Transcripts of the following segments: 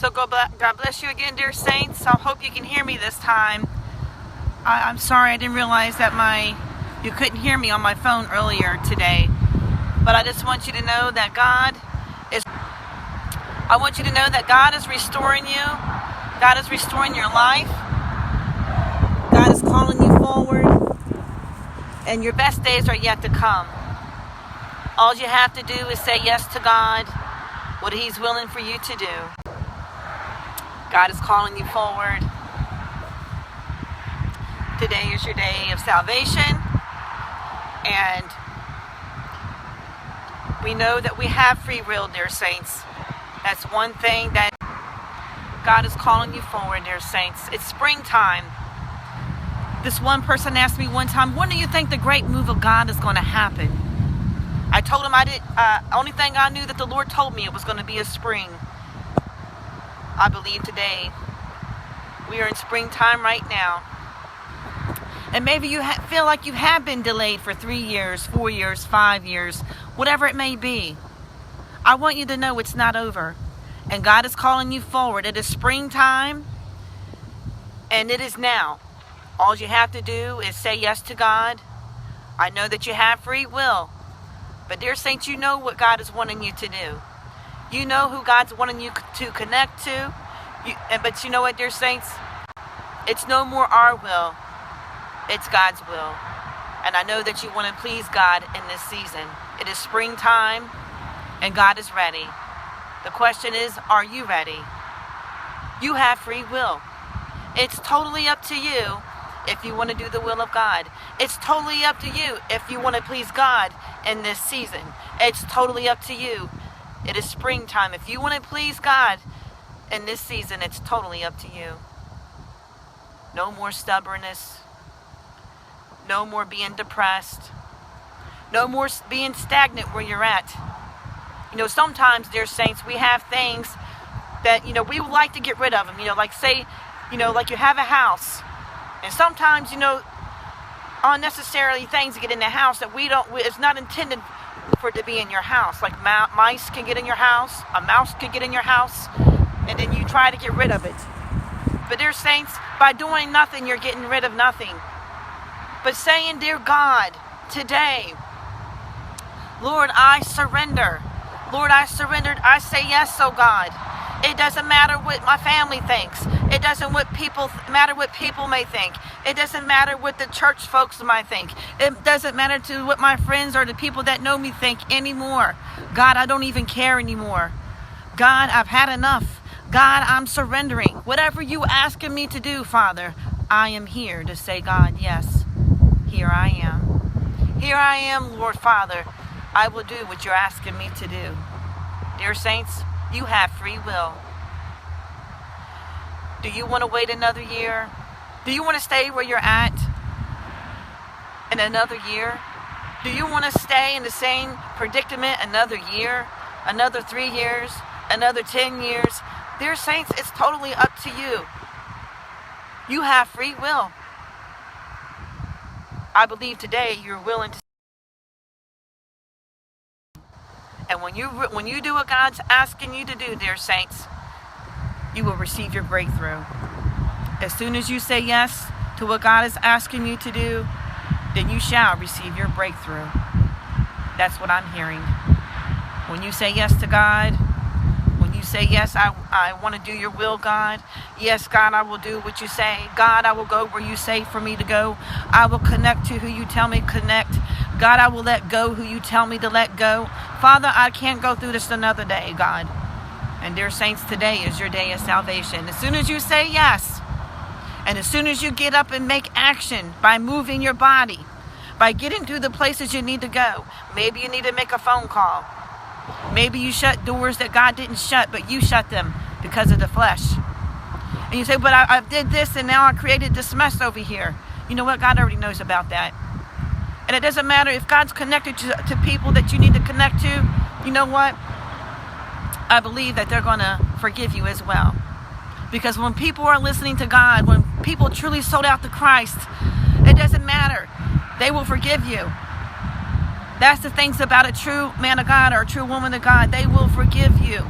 So God bless you again, dear saints. I hope you can hear me this time. I'm sorry I didn't realize that you couldn't hear me on my phone earlier today. But I just want you to know that God is restoring you. God is restoring your life. God is calling you forward. And your best days are yet to come. All you have to do is say yes to God, what He's willing for you to do. God is calling you forward. Today is your day of salvation. And we know that we have free will, dear saints. That's one thing that God is calling you forward, dear saints. It's springtime. This one person asked me one time, when do you think the great move of God is going to happen? I told him only thing I knew that the Lord told me it was going to be a spring. I believe today we are in springtime right now. And maybe you feel like you have been delayed for 3 years, 4 years, 5 years, whatever it may be. I want you to know it's not over. And God is calling you forward. It is springtime. And it is now. All you have to do is say yes to God. I know that you have free will. But dear saints, you know what God is wanting you to do. You know who God's wanting you to connect to. But you know what, dear saints? It's no more our will. It's God's will. And I know that you want to please God in this season. It is springtime and God is ready. The question is, are you ready? You have free will. It's totally up to you if you want to do the will of God. It's totally up to you if you want to please God in this season. It's totally up to you. It is springtime. If you want to please God in this season, it's totally up to you. No more stubbornness. No more being depressed. No more being stagnant where you're at. You know, sometimes, dear saints, we have things that, we would like to get rid of them. Like say, like you have a house. And sometimes, unnecessarily things get in the house that it's not intended for it to be in your house. Like mice can get in your house, a mouse can get in your house, and then you try to get rid of it. But dear saints, by doing nothing, you're getting rid of nothing. But saying, dear God, today, Lord, I surrender. Lord, I surrendered. I say yes, oh God. It doesn't matter what my family thinks. It doesn't matter what people may think. It doesn't matter what the church folks might think. It doesn't matter to what my friends or the people that know me think anymore. God, I don't even care anymore. God, I've had enough. God, I'm surrendering. Whatever you asking me to do, Father, I am here to say, God, yes, here I am. Here I am, Lord Father. I will do what you're asking me to do. Dear saints, you have free will. Do you want to wait another year? Do you want to stay where you're at in another year? Do you want to stay in the same predicament another year, another 3 years, another 10 years? Dear saints, it's totally up to you. You have free will. I believe today you're willing to. And when you do what God's asking you to do, dear saints, you will receive your breakthrough. As soon as you say yes to what God is asking you to do, then you shall receive your breakthrough. That's what I'm hearing. When you say yes to God, when you say, yes, I want to do your will, God. Yes, God, I will do what you say. God, I will go where you say for me to go. I will connect to who you tell me to connect. God, I will let go who you tell me to let go. Father, I can't go through this another day, God. And dear saints, today is your day of salvation. As soon as you say yes, and as soon as you get up and make action by moving your body, by getting to the places you need to go, maybe you need to make a phone call. Maybe you shut doors that God didn't shut, but you shut them because of the flesh. And you say, but I did this and now I created this mess over here. You know what? God already knows about that. And it doesn't matter if God's connected to people that you need to connect to. You know what? I believe that they're going to forgive you as well. Because when people are listening to God, when people truly sold out to Christ, it doesn't matter. They will forgive you. That's the things about a true man of God or a true woman of God. They will forgive you,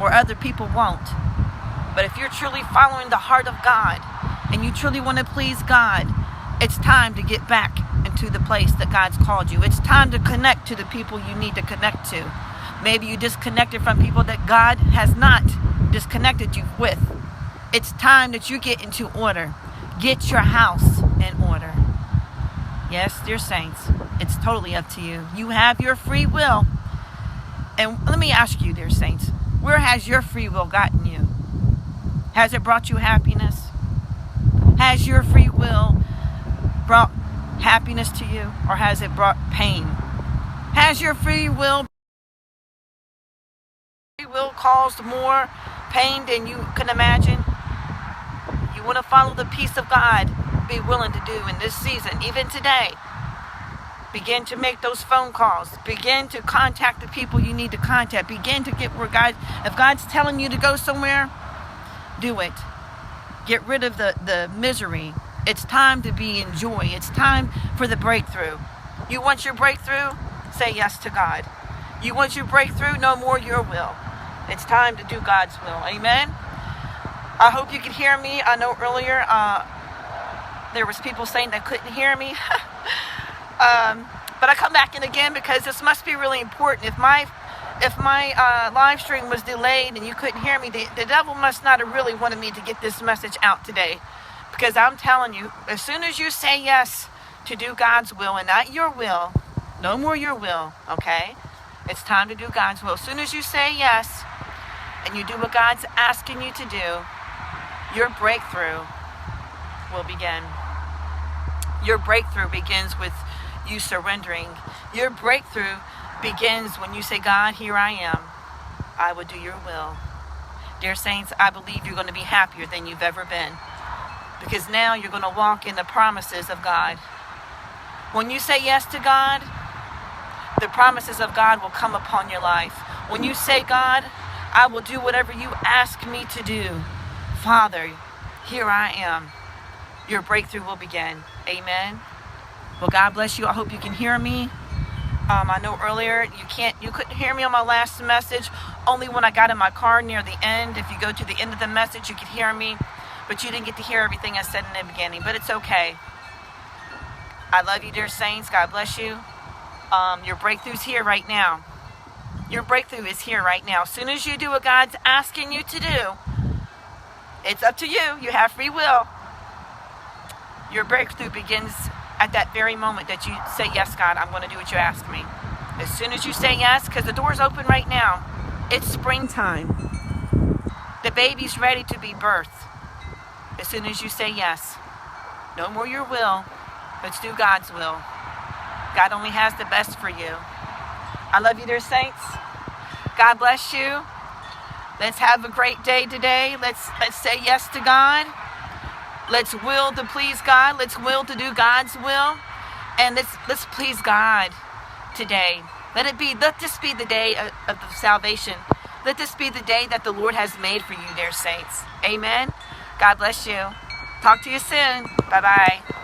or other people won't. But if you're truly following the heart of God and you truly want to please God, it's time to get back into the place that God's called you. It's time to connect to the people you need to connect to. Maybe you disconnected from people that God has not disconnected you with. It's time that you get into order. Get your house in order. Yes, dear saints, it's totally up to you. You have your free will. And let me ask you, dear saints, where has your free will gotten you? Has it brought you happiness? Has your free will brought happiness to you, or has it brought pain? Has your free will caused more pain than you can imagine? You want to follow the peace of God, be willing to do in this season, even today. Begin to make those phone calls. Begin to contact the people you need to contact. Begin to get where God, if God's telling you to go somewhere, do it. Get rid of the misery. It's time to be in joy. It's time for the breakthrough. You want your breakthrough? Say yes to God. You want your breakthrough? No more your will. It's time to do God's will. Amen? I hope you can hear me. I know earlier there was people saying they couldn't hear me. But I come back in again because this must be really important. If my live stream was delayed and you couldn't hear me, the devil must not have really wanted me to get this message out today. Because I'm telling you, as soon as you say yes to do God's will and not your will, no more your will, okay? It's time to do God's will. As soon as you say yes and you do what God's asking you to do, your breakthrough will begin. Your breakthrough begins with you surrendering. Your breakthrough begins when you say, God, here I am. I will do your will. Dear saints, I believe you're going to be happier than you've ever been, because now you're going to walk in the promises of God. When you say yes to God, the promises of God will come upon your life. When you say, God, I will do whatever you ask me to do, Father, here I am, your breakthrough will begin. Amen. Well, God bless you. I hope you can hear me. I know earlier you couldn't hear me on my last message. Only when I got in my car near the end. If you go to the end of the message, you could hear me, but you didn't get to hear everything I said in the beginning. But it's okay. I love you, dear saints. God bless you. Your breakthrough's here right now. Your breakthrough is here right now. As soon as you do what God's asking you to do, it's up to you. You have free will. Your breakthrough begins at that very moment that you say, yes, God, I'm going to do what you ask me. As soon as you say yes, because the door's open right now. It's springtime. The baby's ready to be birthed. As soon as you say yes. No more your will. Let's do God's will. God only has the best for you. I love you, dear saints. God bless you. Let's have a great day today. Let's say yes to God. Let's will to please God. Let's will to do God's will. And let's please God today. Let this be the day of the salvation. Let this be the day that the Lord has made for you, dear saints. Amen. God bless you. Talk to you soon. Bye-bye.